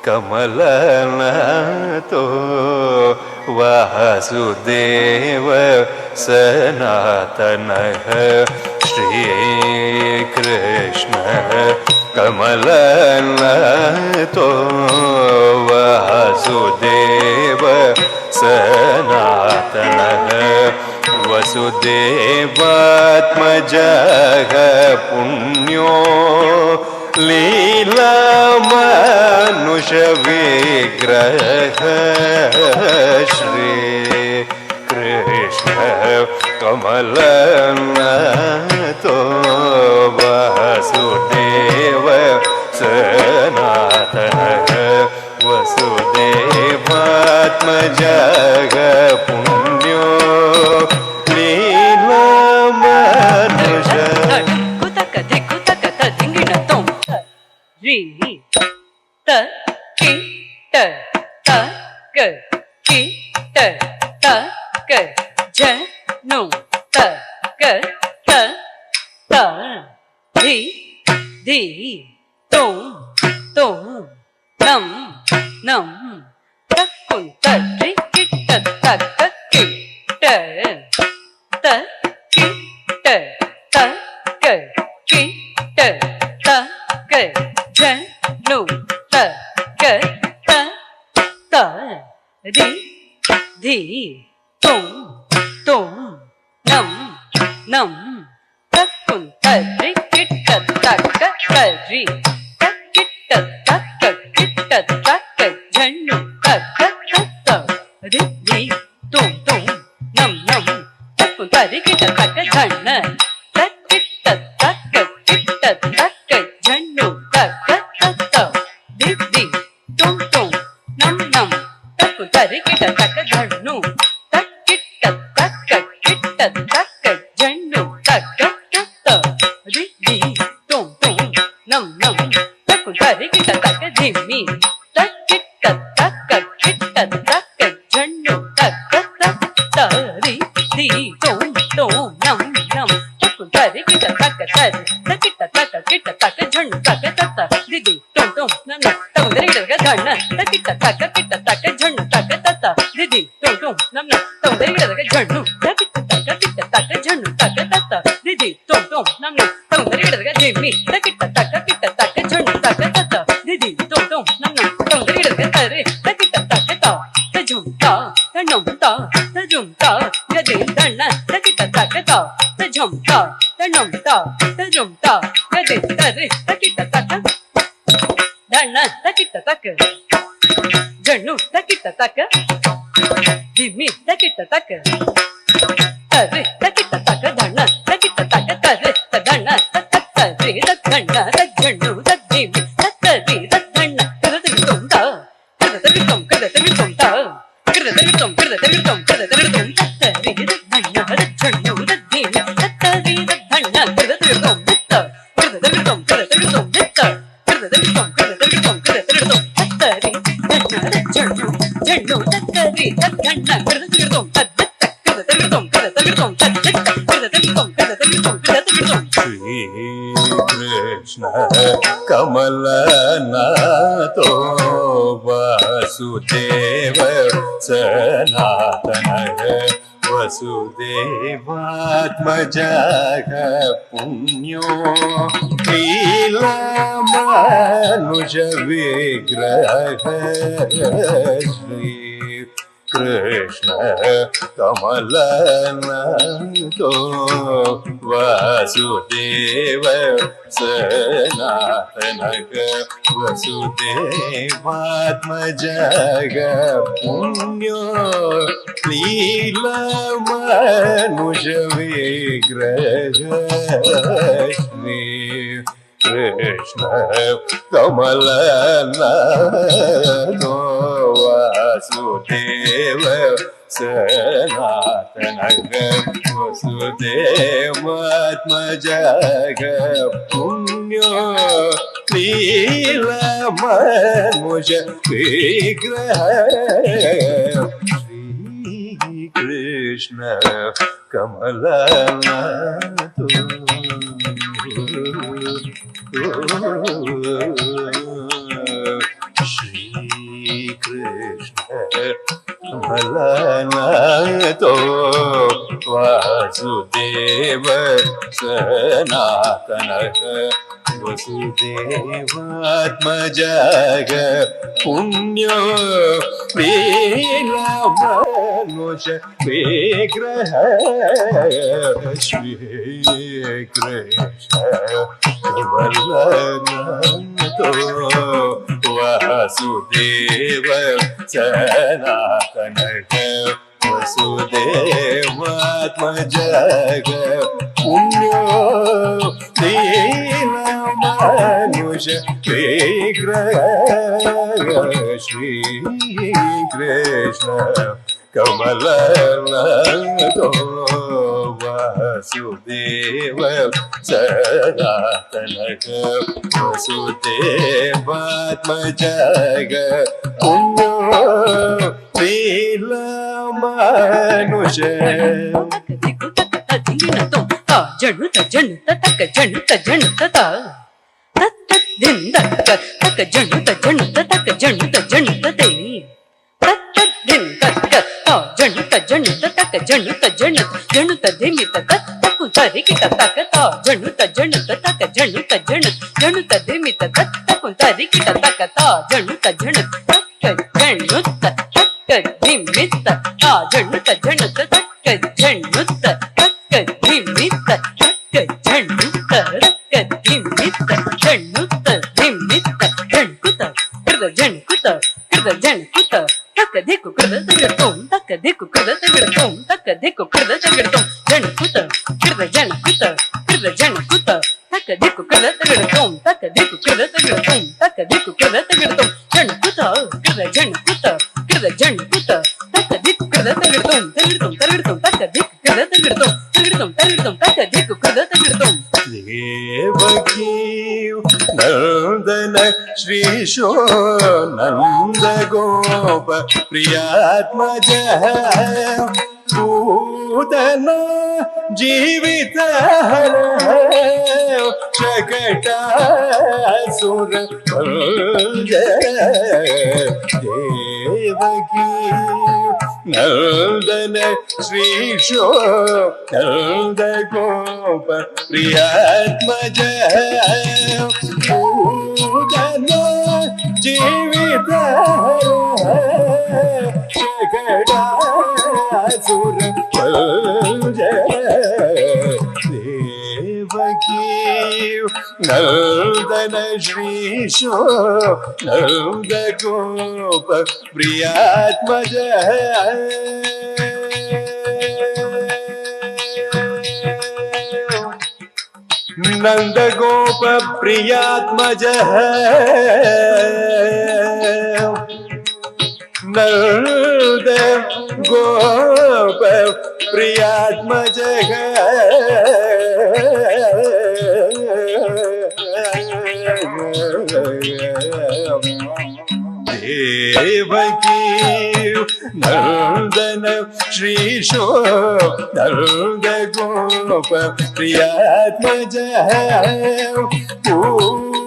कमलनाथो वासुदेव सनातनः श्रीकृष्णः कमलनाथो वासुदेव सनातनः वसुदेवात्मजः पुण्यो लीलामानुषविग्रहः श्रीकृष्णः कमलनाथो वासुदेव सनातनः वसुदेवात्मजः पुण्यो कमलनाथो वासुदेव सनातनः वसुदेवात्मजः पुण्यो लीलामानुषविग्रहः श्रीकृष्णः कमलनाथो वासुदेव सनातनः वसुदेवात्मजः पुण्यो लीलामानुषविग्रहः श्रीकृष्णः कमलनाथो वासुदेव सनातनः वसुदेवात्मजः पुण्यो लीलामानुषविग्रहः श्रीकृष्ण कमलनाथो कमलनाथो वासुदेव सनातनः वसुदेवात्मजः पुण्यो लीलामनुष विग्रह श्रीकृष्ण कमलनाथो वासुदेव सनातनः वसुदेवात्मजः पुण्यो लीलामनुष विग्रह श्रीकृष्ण कमलनाथो वासुदेव सनातनः वसुदेवात्मजः पुण्यो लीलामनुष जनु तजनु तक जनु तजनु तता तत दिन तक जनु तजनु तक जनु तजनु तते तत दिन तक जनु तजनु तक जनु तजनु जनु तधिमि तक तकु तरि कि तक ता जनु तजनु तक जनु तजनु जनु तधिमि तक तकु तरि कि तक ता जनु तजनु तक जनु तक धिमि तक ता जनु तजनु तक जनु तक नंदन श्रीशो नंद गोप प्रियात्मजः पूतन जीवित शकटासुर देवकी नंदन श्रीशो नंद गोप प्रियात्मजः पूतन जीवित शकटासुर देवकी नंदन श्रीशो नंद गोप प्रियात्मजः नंद गोप प्रियात्मजः नंद गोप प्रियात्मजः देवकी नंदन श्रीशो नंद गोप प्रियात्मजः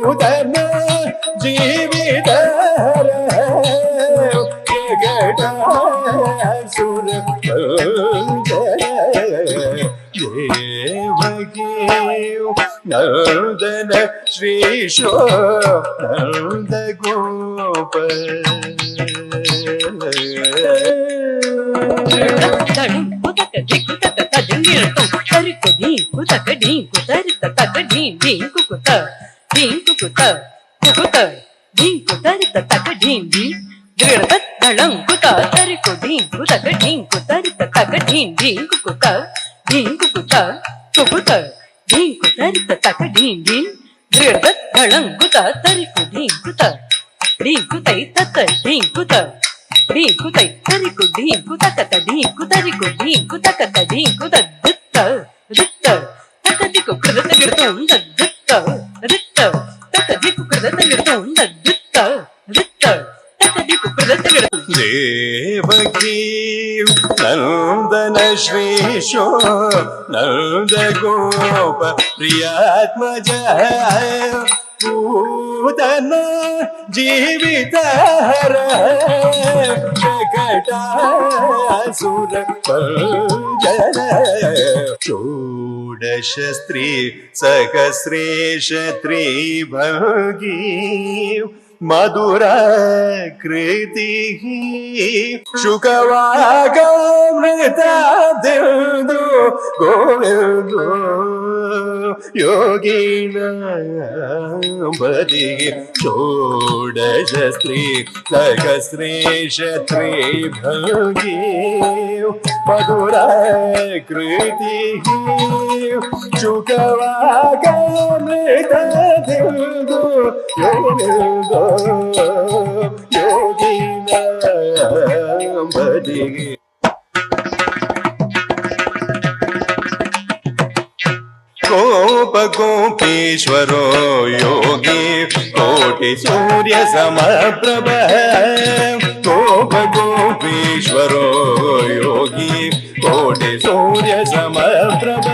पूतन जीवित सुर देवकी नंदन श्रीशो नंद गोप देवकी नंदन श्रीशो नंद गोप प्रियात्मजः पूतन जीवितहर जगटासुर भञ्जन षोडश स्त्री सहस्रेश त्रिभगी मधुराकृतिः शुकवागामृतादिन्दु गोविन्दो योगिनाम्पतिः षोडश स्त्री सहस्रेश त्रिभगी मधुराकृतिः शुकवागामृतादिन्दु गोविन्दो योगिनाम्पतिः गोप गोपीश्वरो योगी कोटि सूर्य समप्रभ गोप गोपीश्वरो योगी कोटि सूर्य समप्रभ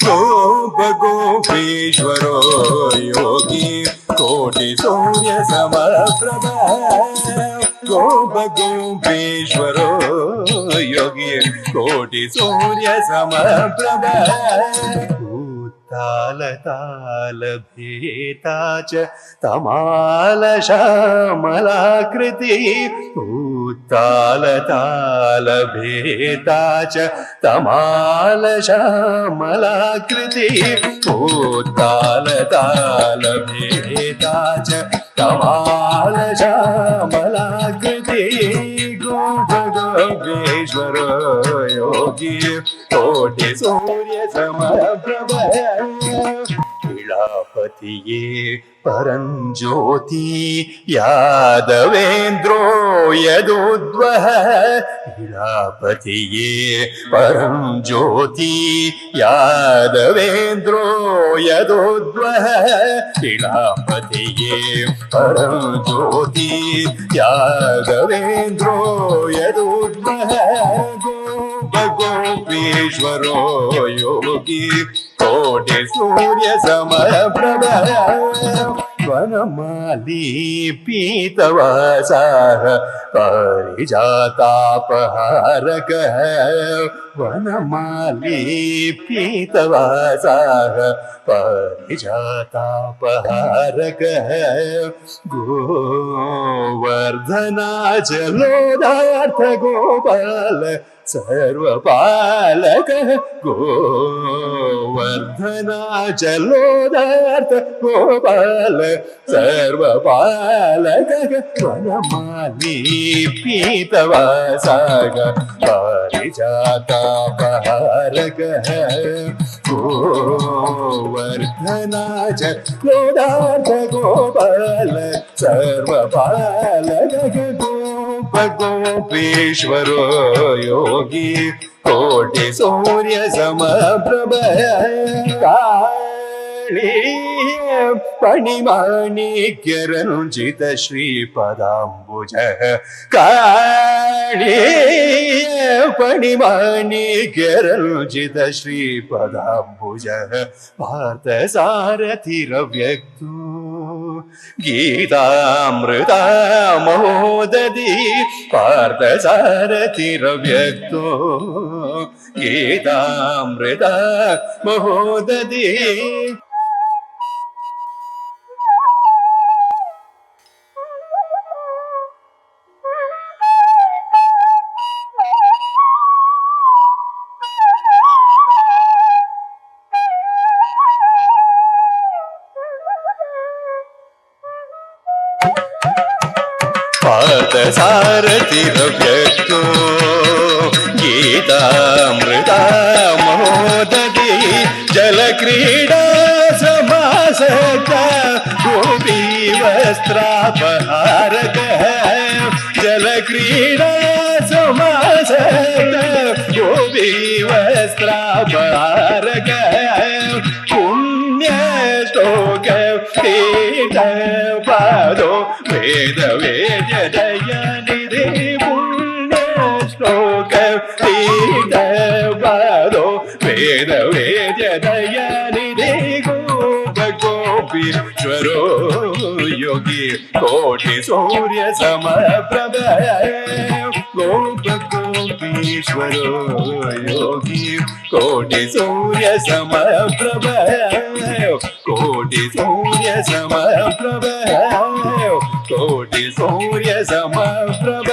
गोप गोपीश्वरो योगी कोटि सूर्य समप्रभ गोप गोपीश्वरो योगी कोटि सूर्य समप्रभ ताल ताल भेता च तमाल श्यामलाकृति ताल ताल भेता च तमाल श्यामलाकृति ताल ताल भेता च तमाल श्यामलाकृति गोप गोपेश्वर योगी कोटि सूर्य समप्रभ इलापतिये परञ्ज्योति यादवेन्द्रो यदुद्वः इलापतिये परञ्ज्योति यादवेन्द्रो यदुद्वः इलापतिये परञ्ज्योति यादवेन्द्रो यदुद्वः गोपीश्वरो योगी कोटि सूर्य समप्रभ वनमाली पीतवासाः पारिजातापहारकः वनमाली पीतवासाः पारिजातापहारकः गोवर्धनाचलोदार्थ गोपाल सर्वपालकः गोवर्धनाचलोदार्थ गोपाल सर्वपालकः वनमाली पीतवासाः पारिजातापहारकः गोवर्धनाचलोदार्थ गोपाल सर्वपालकः गोपीश्वरो योगी कोटि सूर्य समप्रभ पणिमाणिक्यरञ्जित श्रीपदाम्बुजः काळीय पणिमाणिक्यरञ्जित श्रीपदाम्बुजः पार्थसारथिरव्यक्तो गीतामृता महोदधि पार्थसारथिरव्यक्तो गीतामृता महोदधि पार्थसारथिरव्यक्तो गीतामृता महोदधि क्रीडा समासक गोपी वस्त्रापहारक जल क्रीडा समासक गोपी वस्त्रापहारक पुण्य श्लोक तीर्थ पादो वेद वेद्य दयानिधि पुण्य श्लोक तीर्थ पादो वेद वेद्य दयानिधि गोप गोपीश्वरो योगी कोटि सूर्य समप्रभ गोप गोपीश्वरो योगी कोटि सूर्य समप्रभ कोटि सूर्य समप्रभ कोटि सूर्य समप्रभ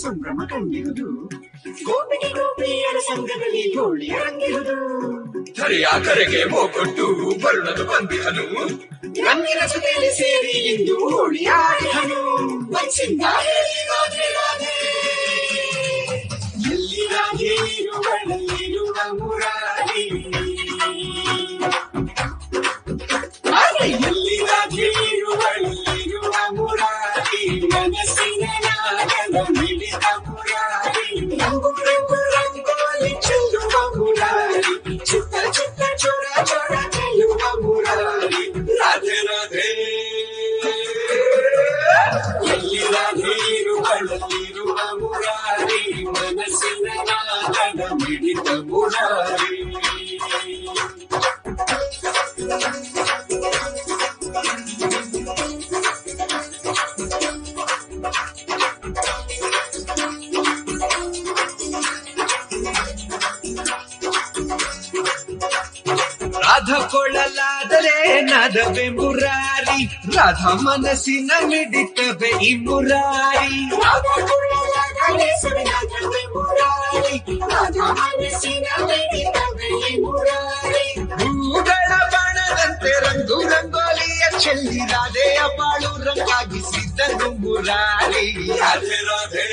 ಸಂಭ್ರಮ ಕಂಡಿರುವುದು ಗೋಪಿಗೆ ಗೋಪಿಯರ ಸಂಘದಲ್ಲಿ ಗೋಳಿಯ ರಂಗಿರುವುದು ಧರೆಯ ಕರೆಗೆ ಹೋಗೊಟ್ಟು ಬರುಣದು ಬಂದಿಹನು ರಂಗಿನ ಸುತ್ತೇಲಿ ಸೇರಿ ಇಂದು ಹೋಳಿ ಆಡಿಹನು ಮನಸ್ಸಿಂದ ಹೇಳಿ ರಾಧೆ ರಾಧೆ ಎಲ್ಲಿ ರಾಧೆ ಇರುವಳಲ್ಲಿರುವ ಮುರಾರಿ ಎಲ್ಲಿ ರಾಧೆ ಇರುವಳಲ್ಲಿರುವ ಮುರಾರಿ ಮನಸ್ಸಿನ ನಾಗನ ಮಿಡಿದ ಮುರಾರಿ ರಂಗು ರಂಗು ರಂಗೋಲಿ ಚೆಲ್ಲುವ ಮುರಾರಿ ಚಿತ್ತ ಚಿತ್ತ ಚೋರ ಚೋರ ಚೆಲ್ಲುವ ಮುರಾರಿ ರಾಧೆ ರಾಧೆ ಎಲ್ಲಿ ರಾಧೆ ಇರುವಳಲ್ಲಿರುವ ಮುರಾರಿ ಮನಸ್ಸಿನ ನಾಗನ ಮಿಡಿದ ಮುರಾರಿ ರಾಧ ಕೊಳ್ಳಲಾದರೆ ನಾದವೇ ಮುರಾರಿ ರಾಧಾ ಮನಸ್ಸಿನ ಮಿಡಿತವೇ ಈ ಮುರಾರಿ ರಾಧಾ ಕೊಳ್ಳಲಾದರೆ ಸವಿನಾದವೇ ಮುರಾರಿ ರಾಧಾ ಮನಸ್ಸಿನ ಮಿಡಿತವೇ ಈ ಮುರಾರಿ ಹೂಗಳ ಬಾಣದಂತೆ ರಂಗು ರಂಗೋಲಿಯ ಚೆಲ್ಲಿ ರಾಧೆಯ ಬಾಳು ರಂಗಾಗಿಸಿದನು ಮುರಾರಿ ರಾಧೆ ರಾಧೆ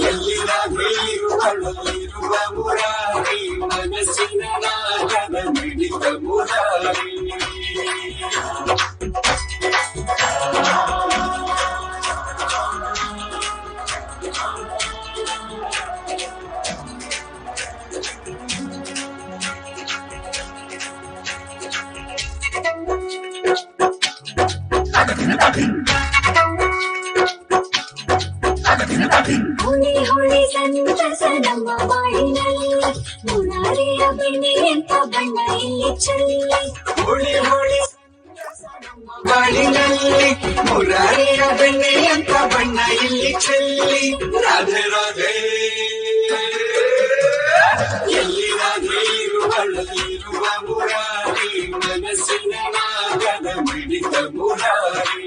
ಎಲ್ಲಿ ರಾಧೆ ಇರುವಳಲ್ಲಿರುವ ಮುರಾರಿ ಮನಸ್ಸಿನ ನಾಗನ ಮಿಡಿದ ಮುರಾರಿ ಹೋಳಿ ಹೋಳಿ ಸಂತಸ ನಮ್ಮ ಬಾಳಿನಲ್ಲಿ ಮುರಾರಿಯ ಬೆಣ್ಣೆಯಂತ ಬಣ್ಣ ಇಲ್ಲಿ ಚೆಲ್ಲಿ ಹೋಳಿ ಹೋಳಿ ಬಾಳಿನಲ್ಲಿ ಮುರಾರಿಯ ಬೆಣ್ಣೆಯಂತ ಬಣ್ಣ ಇಲ್ಲಿ ಚೆಲ್ಲಿ ರಾಧೆ ರಾಧೆ ಎಲ್ಲಿ ರಾಧೆ ಇರುವಳಲ್ಲಿರುವ ಮುರಾರಿ ಮನಸ್ಸಿನ ನಾಗನ ಮಿಡಿದ ಮುರಾರಿ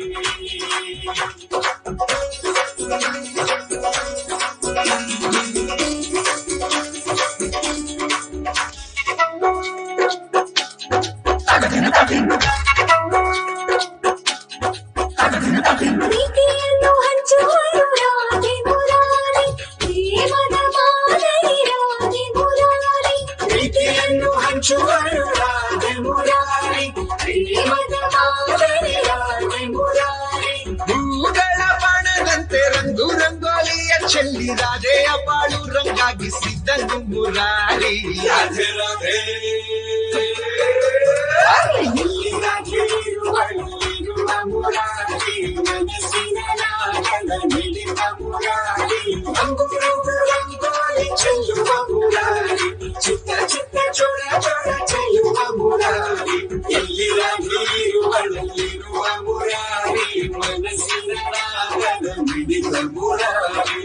ಪ್ರೀತಿಯನ್ನು ಹಂಚುವರು ರಾಧೆ ಮುರಾರಿ ಪ್ರೇಮದ ಮಾದರಿ ರಾಧೆ ಮುರಾರಿ ಪ್ರೀತಿಯನ್ನು ಹಂಚುವರು ರಾಧೆ ಮುರಾರಿ ಪ್ರೇಮದ ಮಾದರಿ ರಾಧೆ ಮುರಾರಿ ಹೂಗಳ ಬಾಣದಂತೆ ರಂಗು ರಂಗೋಲಿಯ ಚೆಲ್ಲಿ ರಾಧೆಯ ಬಾಳು ರಂಗಾಗಿಸಿದನು ಮುರಾರಿ ರಾಧೆ ರಾಧೆ ಎಲ್ಲಿ ರಾಧೆ ಇರುವಳಲ್ಲಿರುವ ಮುರಾರಿ ಮನಸ್ಸಿನ ನಾಗನ ಮಿಡಿದ ಮುರಾರಿ ರಂಗು ರಂಗು ರಂಗೋಲಿ ಚೆಲ್ಲುವ ಮುರಾರಿ ಚಿತ್ತ ಚಿತ್ತ ಚೋರ ಚೋರ ಚೆಲ್ಲುವ ಮುರಾರಿ ಎಲ್ಲಿ ರಾಧೆ ಇರುವಳಲ್ಲಿರುವ ಮುರಾರಿ ಮನಸ್ಸಿನ ನಾಗನ ಮಿಡಿದ ಮುರಾರಿ